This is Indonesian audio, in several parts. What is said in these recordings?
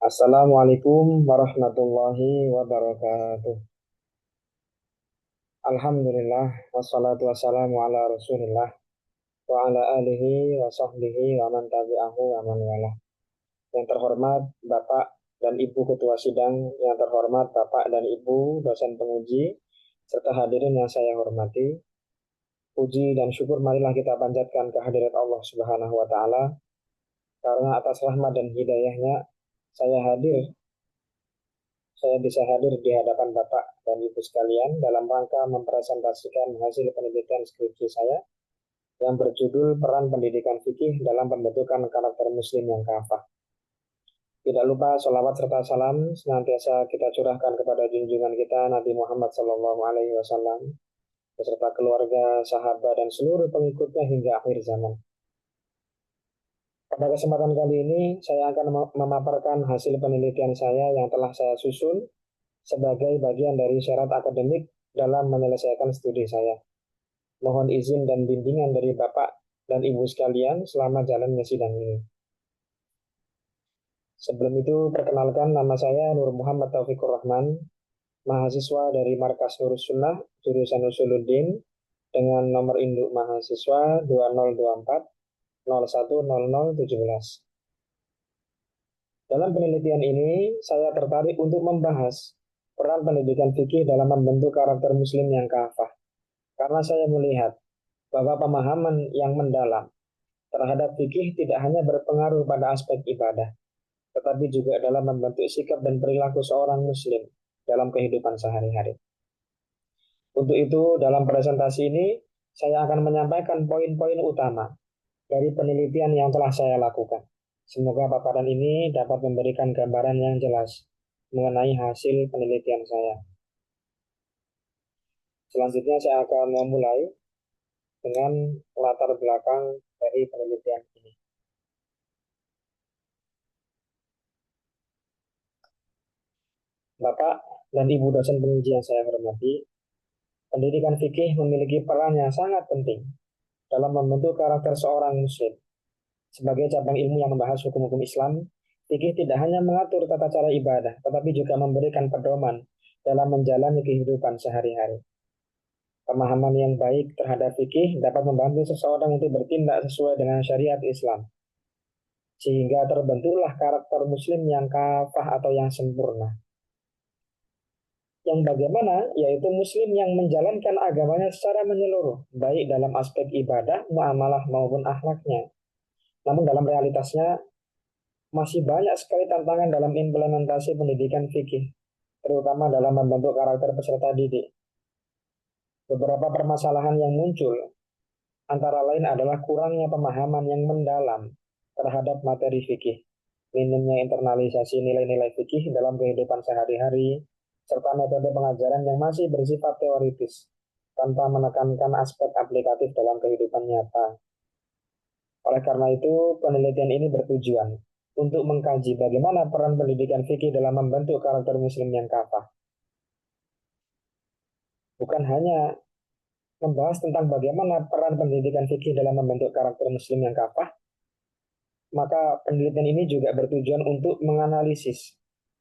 Assalamualaikum warahmatullahi wabarakatuh. Alhamdulillah, wassalatu wassalamu ala rasulillah, wa ala alihi wa sahbihi wa man tabi'ahu wa man walah. Yang terhormat Bapak dan Ibu Ketua Sidang, yang terhormat Bapak dan Ibu dosen penguji, serta hadirin yang saya hormati. Puji dan syukur marilah kita panjatkan kehadirat Allah Subhanahu wa Ta'ala, karena atas rahmat dan hidayahnya saya hadir saya bisa hadir di hadapan Bapak dan Ibu sekalian dalam rangka mempresentasikan hasil penelitian skripsi saya yang berjudul Peran Pendidikan Fikih dalam Pembentukan Karakter Muslim yang Kafah. Tidak lupa sholawat serta salam senantiasa kita curahkan kepada junjungan kita Nabi Muhammad SAW beserta keluarga, sahabat, dan seluruh pengikutnya hingga akhir zaman. Pada kesempatan kali ini, saya akan memaparkan hasil penelitian saya yang telah saya susun sebagai bagian dari syarat akademik dalam menyelesaikan studi saya. Mohon izin dan bimbingan dari Bapak dan Ibu sekalian selama jalannya sidang ini. Sebelum itu, perkenalkan nama saya Nur Muhammad Taufikur Rahman, mahasiswa dari Markas Nurus Sunnah, jurusan Usuluddin, dengan nomor induk mahasiswa 2024 010017. Dalam penelitian ini, saya tertarik untuk membahas peran pendidikan fikih dalam membentuk karakter muslim yang kafah. Karena saya melihat bahwa pemahaman yang mendalam terhadap fikih tidak hanya berpengaruh pada aspek ibadah, tetapi juga dalam membentuk sikap dan perilaku seorang muslim dalam kehidupan sehari-hari. Untuk itu, dalam presentasi ini, saya akan menyampaikan poin-poin utama dari penelitian yang telah saya lakukan. Semoga paparan ini dapat memberikan gambaran yang jelas mengenai hasil penelitian saya. Selanjutnya saya akan memulai dengan latar belakang dari penelitian ini. Bapak dan Ibu dosen penguji yang saya hormati, pendidikan fikih memiliki peran yang sangat penting dalam membentuk karakter seorang muslim. Sebagai cabang ilmu yang membahas hukum-hukum Islam, fikih tidak hanya mengatur tata cara ibadah, tetapi juga memberikan pedoman dalam menjalani kehidupan sehari-hari. Pemahaman yang baik terhadap fikih dapat membantu seseorang untuk bertindak sesuai dengan syariat Islam, sehingga terbentuklah karakter muslim yang kafah atau yang sempurna. Yang bagaimana, yaitu muslim yang menjalankan agamanya secara menyeluruh, baik dalam aspek ibadah, muamalah maupun akhlaknya. Namun dalam realitasnya, masih banyak sekali tantangan dalam implementasi pendidikan fikih, terutama dalam membentuk karakter peserta didik. Beberapa permasalahan yang muncul antara lain adalah kurangnya pemahaman yang mendalam terhadap materi fikih, minimnya internalisasi nilai-nilai fikih dalam kehidupan sehari-hari, serta metode pengajaran yang masih bersifat teoritis tanpa menekankan aspek aplikatif dalam kehidupan nyata. Oleh karena itu, penelitian ini bertujuan untuk mengkaji bagaimana peran pendidikan fikih dalam membentuk karakter muslim yang kafah. Bukan hanya membahas tentang bagaimana peran pendidikan fikih dalam membentuk karakter muslim yang kafah, maka penelitian ini juga bertujuan untuk menganalisis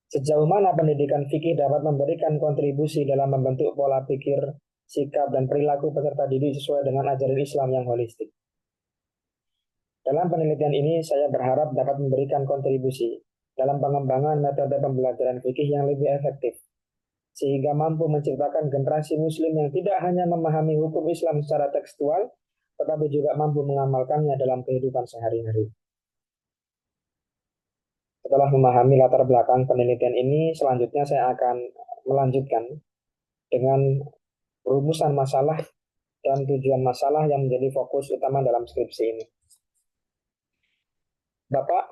sejauh mana pendidikan fikih dapat memberikan kontribusi dalam membentuk pola pikir, sikap, dan perilaku peserta didik sesuai dengan ajaran Islam yang holistik. Dalam penelitian ini, saya berharap dapat memberikan kontribusi dalam pengembangan metode pembelajaran fikih yang lebih efektif, sehingga mampu menciptakan generasi muslim yang tidak hanya memahami hukum Islam secara tekstual, tetapi juga mampu mengamalkannya dalam kehidupan sehari-hari. Setelah memahami latar belakang penelitian ini, selanjutnya saya akan melanjutkan dengan rumusan masalah dan tujuan masalah yang menjadi fokus utama dalam skripsi ini. Bapak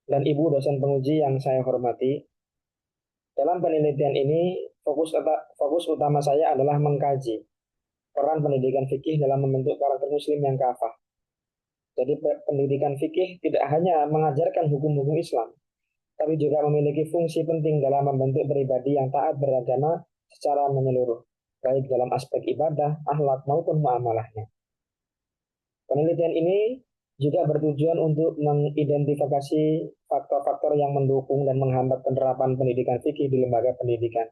dan Ibu dosen penguji yang saya hormati, dalam penelitian ini fokus utama saya adalah mengkaji peran pendidikan fikih dalam membentuk karakter muslim yang kafah. Jadi pendidikan fikih tidak hanya mengajarkan hukum-hukum Islam, tapi juga memiliki fungsi penting dalam membentuk pribadi yang taat beragama secara menyeluruh, baik dalam aspek ibadah, akhlak maupun muamalahnya. Penelitian ini juga bertujuan untuk mengidentifikasi faktor-faktor yang mendukung dan menghambat penerapan pendidikan fikih di lembaga pendidikan.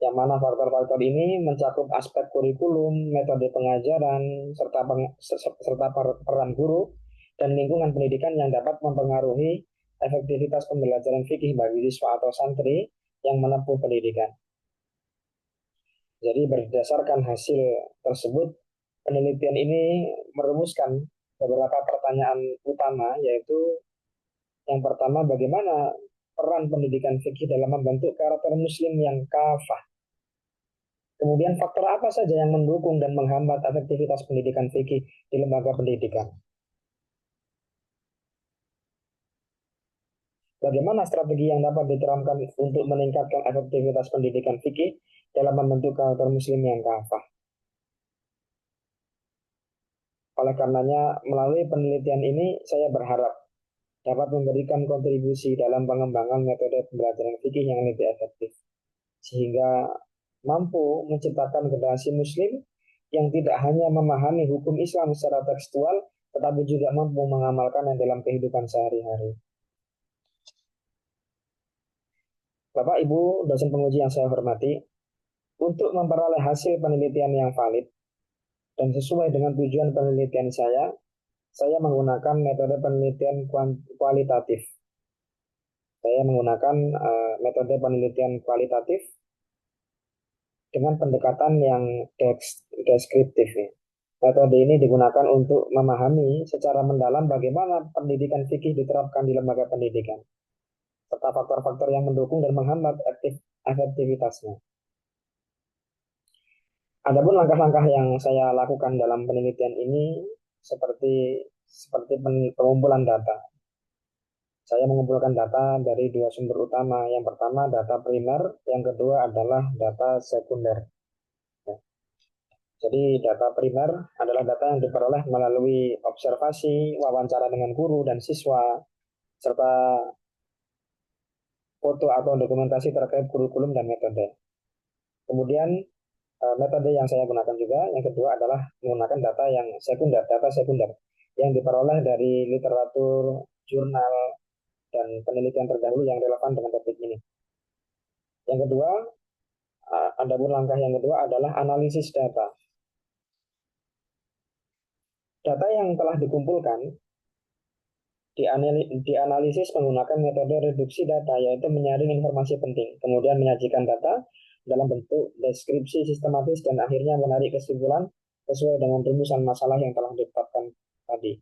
Yang mana faktor-faktor ini mencakup aspek kurikulum, metode pengajaran, serta peran guru dan lingkungan pendidikan yang dapat mempengaruhi efektivitas pembelajaran fikih bagi siswa atau santri yang menempuh pendidikan. Jadi berdasarkan hasil tersebut, penelitian ini merumuskan beberapa pertanyaan utama, yaitu yang pertama, bagaimana peran pendidikan fikih dalam membentuk karakter muslim yang kafah. Kemudian faktor apa saja yang mendukung dan menghambat efektivitas pendidikan fikih di lembaga pendidikan. Bagaimana strategi yang dapat diterapkan untuk meningkatkan efektivitas pendidikan fikih dalam membentuk karakter muslim yang kafah. Oleh karenanya, melalui penelitian ini saya berharap dapat memberikan kontribusi dalam pengembangan metode pembelajaran fikih yang lebih efektif, sehingga mampu menciptakan generasi muslim yang tidak hanya memahami hukum Islam secara tekstual, tetapi juga mampu mengamalkannya dalam kehidupan sehari-hari. Bapak, Ibu, dosen penguji yang saya hormati, untuk memperoleh hasil penelitian yang valid dan sesuai dengan tujuan penelitian saya menggunakan metode penelitian kualitatif. Saya menggunakan metode penelitian kualitatif dengan pendekatan yang deskriptif. Ya. Metode ini digunakan untuk memahami secara mendalam bagaimana pendidikan fikih diterapkan di lembaga pendidikan, serta faktor-faktor yang mendukung dan menghambat efektivitasnya. Adapun langkah-langkah yang saya lakukan dalam penelitian ini seperti pengumpulan data. Saya mengumpulkan data dari dua sumber utama. Yang pertama data primer, yang kedua adalah data sekunder. Jadi data primer adalah data yang diperoleh melalui observasi, wawancara dengan guru dan siswa, serta foto atau dokumentasi terkait kurikulum dan metode. Kemudian metode yang saya gunakan juga, yang kedua adalah menggunakan data sekunder yang diperoleh dari literatur, jurnal, dan penelitian terdahulu yang relevan dengan topik ini. Yang kedua, adapun langkah yang kedua adalah analisis data. Data yang telah dikumpulkan dianalisis menggunakan metode reduksi data, yaitu menyaring informasi penting, kemudian menyajikan data dalam bentuk deskripsi sistematis, dan akhirnya menarik kesimpulan sesuai dengan rumusan masalah yang telah ditetapkan tadi.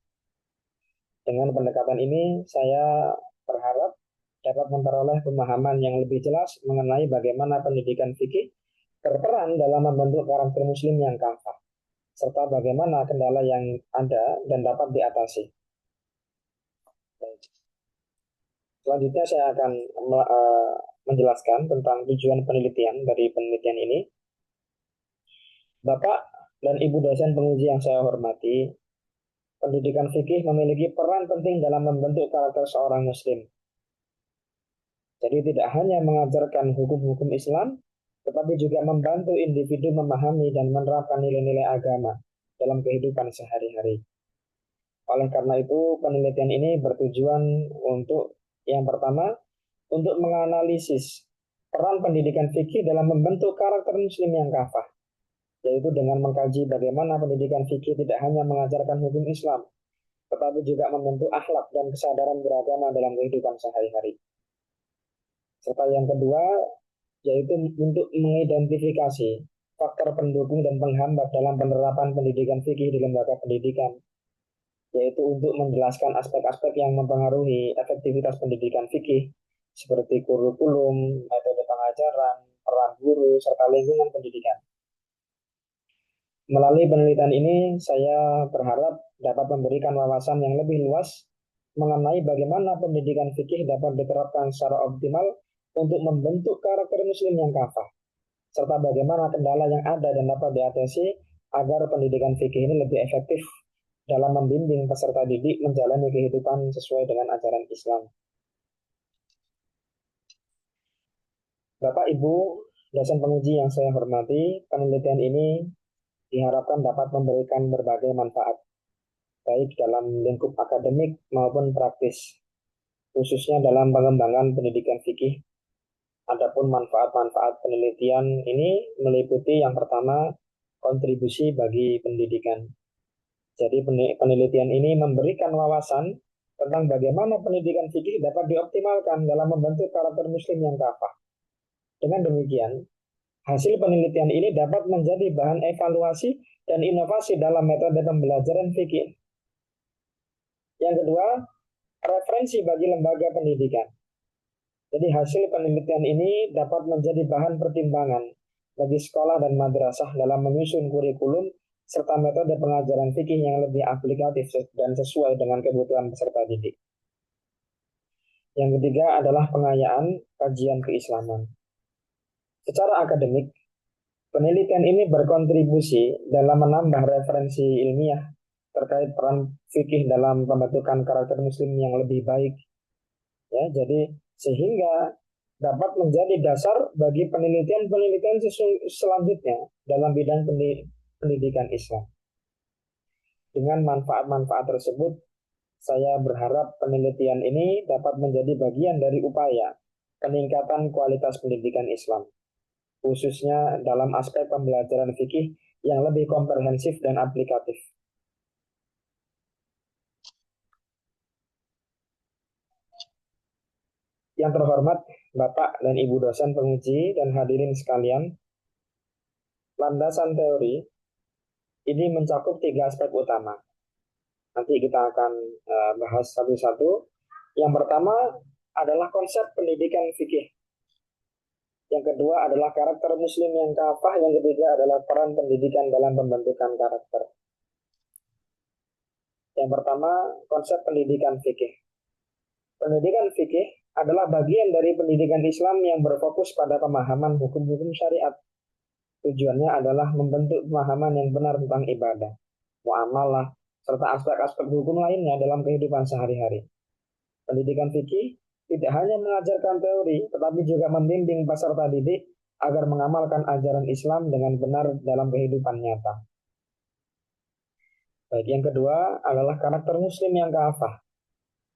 Dengan pendekatan ini, saya berharap dapat memperoleh pemahaman yang lebih jelas mengenai bagaimana pendidikan fikih berperan dalam membentuk karakter muslim yang kafah, serta bagaimana kendala yang ada dan dapat diatasi. Selanjutnya saya akan menjelaskan tentang tujuan penelitian dari penelitian ini. Bapak dan Ibu dosen penguji yang saya hormati, pendidikan fikih memiliki peran penting dalam membentuk karakter seorang muslim. Jadi tidak hanya mengajarkan hukum-hukum Islam, tetapi juga membantu individu memahami dan menerapkan nilai-nilai agama dalam kehidupan sehari-hari. Oleh karena itu, penelitian ini bertujuan untuk yang pertama, untuk menganalisis peran pendidikan fikih dalam membentuk karakter muslim yang kafah, yaitu dengan mengkaji bagaimana pendidikan fikih tidak hanya mengajarkan hukum Islam, tetapi juga membentuk akhlak dan kesadaran beragama dalam kehidupan sehari-hari. Serta yang kedua, yaitu untuk mengidentifikasi faktor pendukung dan penghambat dalam penerapan pendidikan fikih di lembaga pendidikan, yaitu untuk menjelaskan aspek-aspek yang mempengaruhi efektivitas pendidikan fikih, seperti kurikulum, metode pengajaran, peran guru, serta lingkungan pendidikan. Melalui penelitian ini, saya berharap dapat memberikan wawasan yang lebih luas mengenai bagaimana pendidikan fikih dapat diterapkan secara optimal untuk membentuk karakter muslim yang kafah, serta bagaimana kendala yang ada dan dapat diatasi agar pendidikan fikih ini lebih efektif dalam membimbing peserta didik menjalani kehidupan sesuai dengan ajaran Islam. Bapak, Ibu, dosen penguji yang saya hormati, penelitian ini diharapkan dapat memberikan berbagai manfaat baik dalam lingkup akademik maupun praktis, khususnya dalam pengembangan pendidikan fikih. Adapun manfaat-manfaat penelitian ini meliputi yang pertama, kontribusi bagi pendidikan. Jadi penelitian ini memberikan wawasan tentang bagaimana pendidikan fikih dapat dioptimalkan dalam membentuk karakter muslim yang kafah. Dengan demikian, hasil penelitian ini dapat menjadi bahan evaluasi dan inovasi dalam metode pembelajaran fikih. Yang kedua, referensi bagi lembaga pendidikan. Jadi hasil penelitian ini dapat menjadi bahan pertimbangan bagi sekolah dan madrasah dalam menyusun kurikulum serta metode pengajaran fikih yang lebih aplikatif dan sesuai dengan kebutuhan peserta didik. Yang ketiga adalah pengayaan kajian keislaman. Secara akademik, penelitian ini berkontribusi dalam menambah referensi ilmiah terkait peran fikih dalam pembentukan karakter muslim yang lebih baik. Ya, jadi sehingga dapat menjadi dasar bagi penelitian-penelitian selanjutnya dalam bidang pendidikan Islam. Dengan manfaat-manfaat tersebut, saya berharap penelitian ini dapat menjadi bagian dari upaya peningkatan kualitas pendidikan Islam, khususnya dalam aspek pembelajaran fikih yang lebih komprehensif dan aplikatif. Yang terhormat Bapak dan Ibu dosen penguji dan hadirin sekalian, landasan teori ini mencakup 3 aspek utama. Nanti kita akan bahas satu-satu. Yang pertama adalah konsep pendidikan fikih. Yang kedua adalah karakter muslim yang kafah. Yang ketiga adalah peran pendidikan dalam pembentukan karakter. Yang pertama, konsep pendidikan fikih. Pendidikan fikih adalah bagian dari pendidikan Islam yang berfokus pada pemahaman hukum-hukum syariat. Tujuannya adalah membentuk pemahaman yang benar tentang ibadah, muamalah, serta aspek-aspek hukum lainnya dalam kehidupan sehari-hari. Pendidikan fikih tidak hanya mengajarkan teori, tetapi juga membimbing peserta didik agar mengamalkan ajaran Islam dengan benar dalam kehidupan nyata. Baik, yang kedua adalah karakter muslim yang kafah.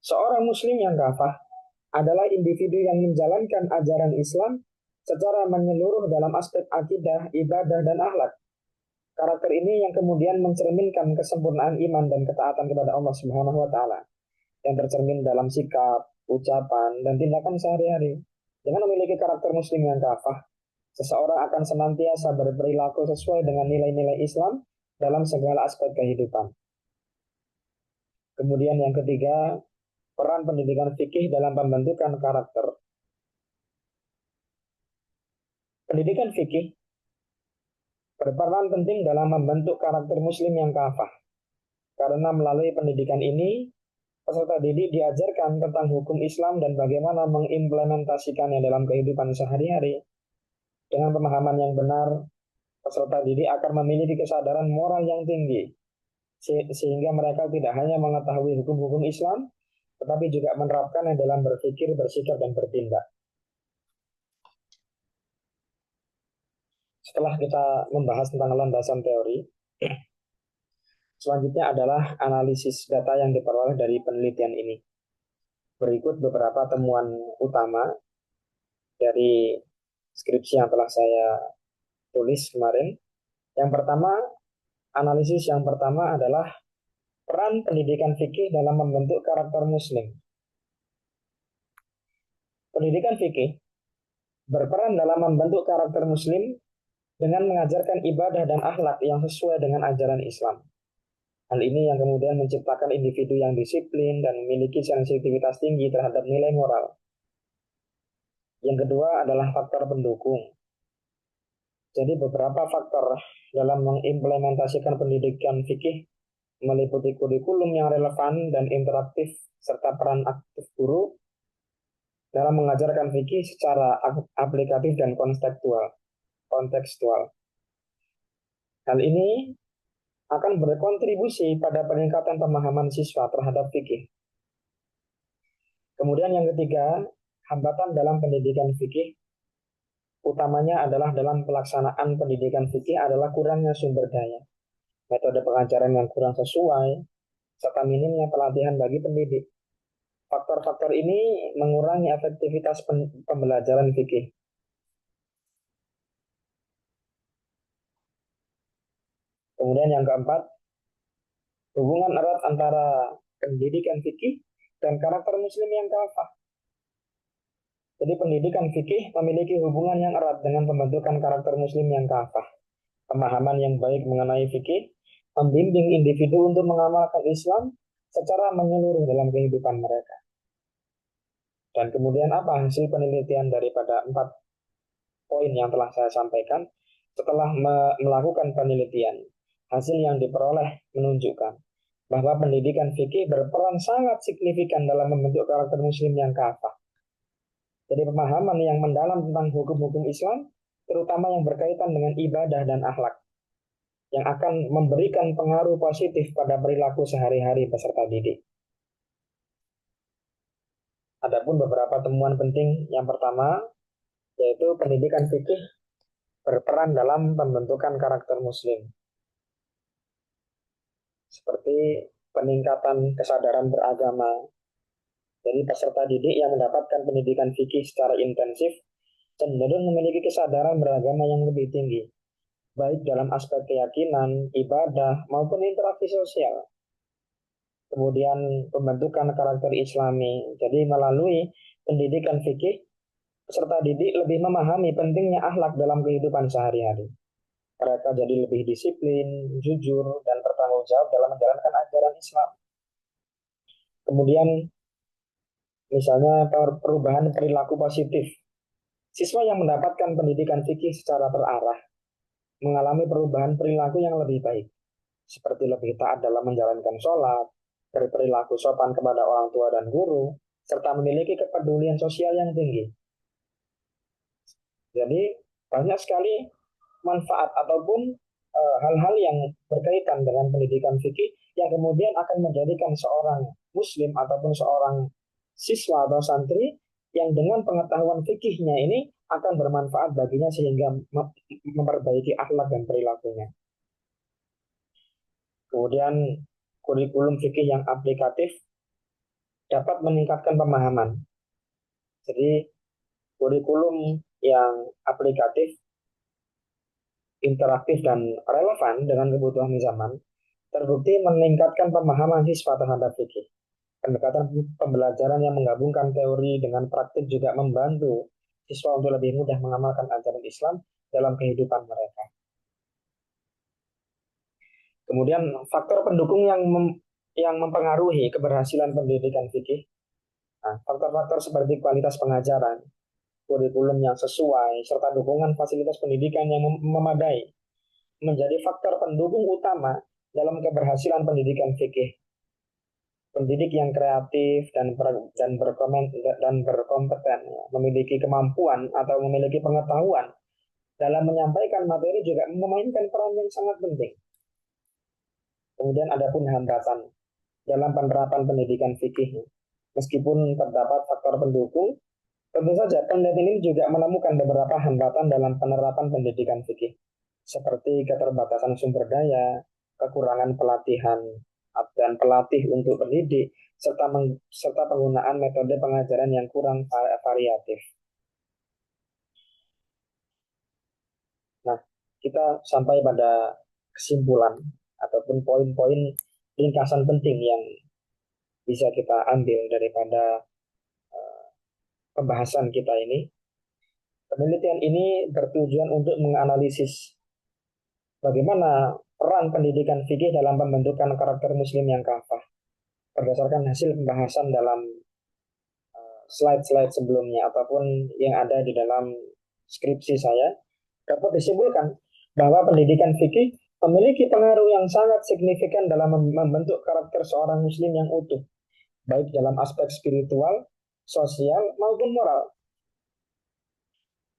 Seorang muslim yang kafah adalah individu yang menjalankan ajaran Islam secara menyeluruh dalam aspek akidah, ibadah, dan akhlak. Karakter ini yang kemudian mencerminkan kesempurnaan iman dan ketaatan kepada Allah Subhanahu wa taala yang tercermin dalam sikap, ucapan, dan tindakan sehari-hari. Dengan memiliki karakter muslim yang kafah, seseorang akan senantiasa berperilaku sesuai dengan nilai-nilai Islam dalam segala aspek kehidupan. Kemudian yang ketiga, peran pendidikan fikih dalam pembentukan karakter. Pendidikan fikih berperan penting dalam membentuk karakter muslim yang kafah. Karena melalui pendidikan ini, peserta didik diajarkan tentang hukum Islam dan bagaimana mengimplementasikannya dalam kehidupan sehari-hari. Dengan pemahaman yang benar, peserta didik akan memiliki kesadaran moral yang tinggi, sehingga mereka tidak hanya mengetahui hukum-hukum Islam, tetapi juga menerapkannya dalam berpikir, bersikap, dan bertindak. Setelah kita membahas tentang landasan teori, selanjutnya adalah analisis data yang diperoleh dari penelitian ini. Berikut beberapa temuan utama dari skripsi yang telah saya tulis kemarin. Yang pertama, analisis yang pertama adalah peran pendidikan fikih dalam membentuk karakter muslim. Pendidikan fikih berperan dalam membentuk karakter muslim dengan mengajarkan ibadah dan akhlak yang sesuai dengan ajaran Islam. Hal ini yang kemudian menciptakan individu yang disiplin dan memiliki sensitivitas tinggi terhadap nilai moral. Yang kedua adalah faktor pendukung. Jadi beberapa faktor dalam mengimplementasikan pendidikan fikih meliputi kurikulum yang relevan dan interaktif serta peran aktif guru dalam mengajarkan fikih secara aplikatif dan kontekstual. Hal ini akan berkontribusi pada peningkatan pemahaman siswa terhadap fikih. Kemudian yang ketiga, hambatan dalam pendidikan fikih utamanya adalah dalam pelaksanaan pendidikan fikih adalah kurangnya sumber daya, metode pengajaran yang kurang sesuai, serta minimnya pelatihan bagi pendidik. Faktor-faktor ini mengurangi efektivitas pembelajaran fikih. Kemudian yang keempat, hubungan erat antara pendidikan fikih dan karakter muslim yang kafah. Jadi pendidikan fikih memiliki hubungan yang erat dengan pembentukan karakter muslim yang kafah. Pemahaman yang baik mengenai fikih membimbing individu untuk mengamalkan Islam secara menyeluruh dalam kehidupan mereka. Dan kemudian apa hasil penelitian daripada 4 poin yang telah saya sampaikan? Setelah melakukan penelitian, hasil yang diperoleh menunjukkan bahwa pendidikan fikih berperan sangat signifikan dalam membentuk karakter muslim yang kafah. Jadi pemahaman yang mendalam tentang hukum-hukum Islam, terutama yang berkaitan dengan ibadah dan akhlak, yang akan memberikan pengaruh positif pada perilaku sehari-hari peserta didik. Adapun beberapa temuan penting yang pertama, yaitu pendidikan fikih berperan dalam pembentukan karakter muslim, seperti peningkatan kesadaran beragama. Jadi peserta didik yang mendapatkan pendidikan fikih secara intensif cenderung memiliki kesadaran beragama yang lebih tinggi, baik dalam aspek keyakinan, ibadah, maupun interaksi sosial. Kemudian pembentukan karakter Islami. Jadi melalui pendidikan fikih, peserta didik lebih memahami pentingnya akhlak dalam kehidupan sehari-hari. Mereka jadi lebih disiplin, jujur, dan bertanggung jawab dalam menjalankan ajaran Islam. Kemudian misalnya perubahan perilaku positif. Siswa yang mendapatkan pendidikan fikih secara terarah mengalami perubahan perilaku yang lebih baik, seperti lebih taat dalam menjalankan sholat, berperilaku sopan kepada orang tua dan guru, serta memiliki kepedulian sosial yang tinggi. Jadi banyak sekali manfaat ataupun hal-hal yang berkaitan dengan pendidikan fikih yang kemudian akan menjadikan seorang muslim ataupun seorang siswa atau santri yang dengan pengetahuan fikihnya ini akan bermanfaat baginya sehingga memperbaiki akhlak dan perilakunya. Kemudian kurikulum fikih yang aplikatif dapat meningkatkan pemahaman. Jadi kurikulum yang aplikatif, interaktif, dan relevan dengan kebutuhan zaman terbukti meningkatkan pemahaman siswa terhadap fikih. Pendekatan pembelajaran yang menggabungkan teori dengan praktik juga membantu siswa untuk lebih mudah mengamalkan ajaran Islam dalam kehidupan mereka. Kemudian faktor pendukung yang mempengaruhi keberhasilan pendidikan fikih. Nah, faktor-faktor seperti kualitas pengajaran, kurikulum yang sesuai, serta dukungan fasilitas pendidikan yang memadai menjadi faktor pendukung utama dalam keberhasilan pendidikan fikih. Pendidik yang kreatif dan berkompeten, memiliki kemampuan atau memiliki pengetahuan dalam menyampaikan materi juga memainkan peran yang sangat penting. Kemudian ada pun hambatan dalam penerapan pendidikan fikih. Meskipun terdapat faktor pendukung, tentu saja penelitian ini juga menemukan beberapa hambatan dalam penerapan pendidikan fikih, seperti keterbatasan sumber daya, kekurangan pelatihan dan pelatih untuk pendidik, serta penggunaan metode pengajaran yang kurang variatif. Nah, kita sampai pada kesimpulan ataupun poin-poin ringkasan penting yang bisa kita ambil daripada pembahasan kita ini. Penelitian ini bertujuan untuk menganalisis bagaimana peran pendidikan fikih dalam pembentukan karakter muslim yang kafah. Berdasarkan hasil pembahasan dalam slide-slide sebelumnya ataupun yang ada di dalam skripsi saya, dapat disimpulkan bahwa pendidikan fikih memiliki pengaruh yang sangat signifikan dalam membentuk karakter seorang muslim yang utuh, baik dalam aspek spiritual, sosial, maupun moral.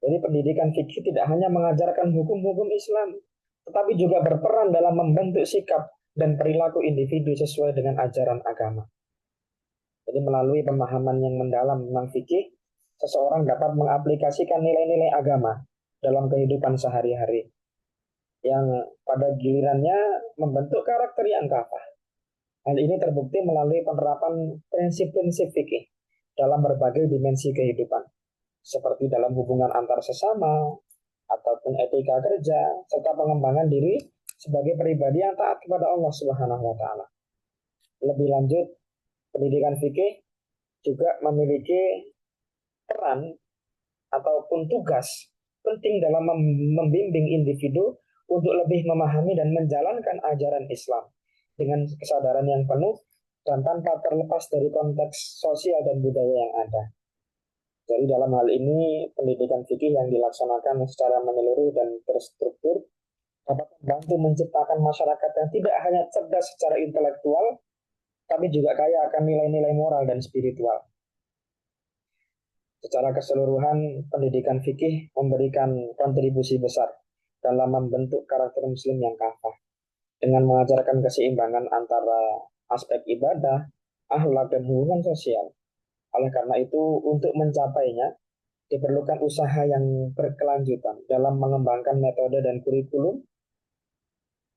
Jadi pendidikan fikih tidak hanya mengajarkan hukum-hukum Islam, tetapi juga berperan dalam membentuk sikap dan perilaku individu sesuai dengan ajaran agama. Jadi melalui pemahaman yang mendalam tentang fikih, seseorang dapat mengaplikasikan nilai-nilai agama dalam kehidupan sehari-hari, yang pada gilirannya membentuk karakter yang kafah. Hal ini terbukti melalui penerapan prinsip-prinsip fikih dalam berbagai dimensi kehidupan, seperti dalam hubungan antar sesama, ataupun etika kerja, serta pengembangan diri sebagai pribadi yang taat kepada Allah Subhanahu wa taala. Lebih lanjut, pendidikan fikih juga memiliki peran ataupun tugas penting dalam membimbing individu untuk lebih memahami dan menjalankan ajaran Islam dengan kesadaran yang penuh dan tanpa terlepas dari konteks sosial dan budaya yang ada. Jadi dalam hal ini pendidikan fikih yang dilaksanakan secara menyeluruh dan terstruktur dapat membantu menciptakan masyarakat yang tidak hanya cerdas secara intelektual, tapi juga kaya akan nilai-nilai moral dan spiritual. Secara keseluruhan, pendidikan fikih memberikan kontribusi besar dalam membentuk karakter muslim yang kafah dengan mengajarkan keseimbangan antara aspek ibadah, akhlak, dan hubungan sosial. Oleh karena itu, untuk mencapainya, diperlukan usaha yang berkelanjutan dalam mengembangkan metode dan kurikulum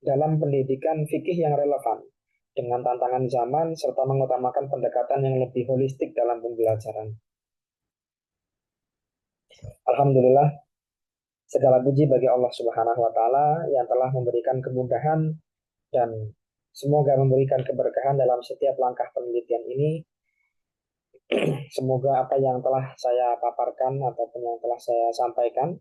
dalam pendidikan fikih yang relevan dengan tantangan zaman serta mengutamakan pendekatan yang lebih holistik dalam pembelajaran. Alhamdulillah, segala puji bagi Allah Subhanahu wa taala yang telah memberikan kemudahan dan semoga memberikan keberkahan dalam setiap langkah penelitian ini. Semoga apa yang telah saya paparkan ataupun yang telah saya sampaikan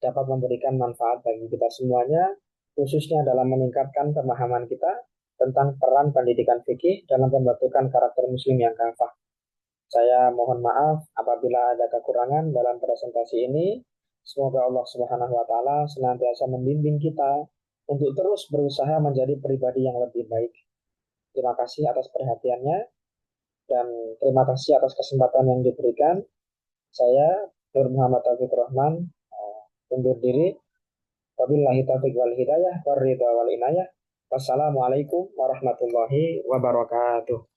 dapat memberikan manfaat bagi kita semuanya, khususnya dalam meningkatkan pemahaman kita tentang peran pendidikan fikih dalam pembentukan karakter muslim yang kafah. Saya mohon maaf apabila ada kekurangan dalam presentasi ini. Semoga Allah Subhanahu wa taala senantiasa membimbing kita untuk terus berusaha menjadi pribadi yang lebih baik. Terima kasih atas perhatiannya dan terima kasih atas kesempatan yang diberikan. Saya Nur Muhammad Taufik Rahman undur diri. Wabillahi taufiq wal hidayah, war ridha wal inayah. Wassalamualaikum warahmatullahi wabarakatuh.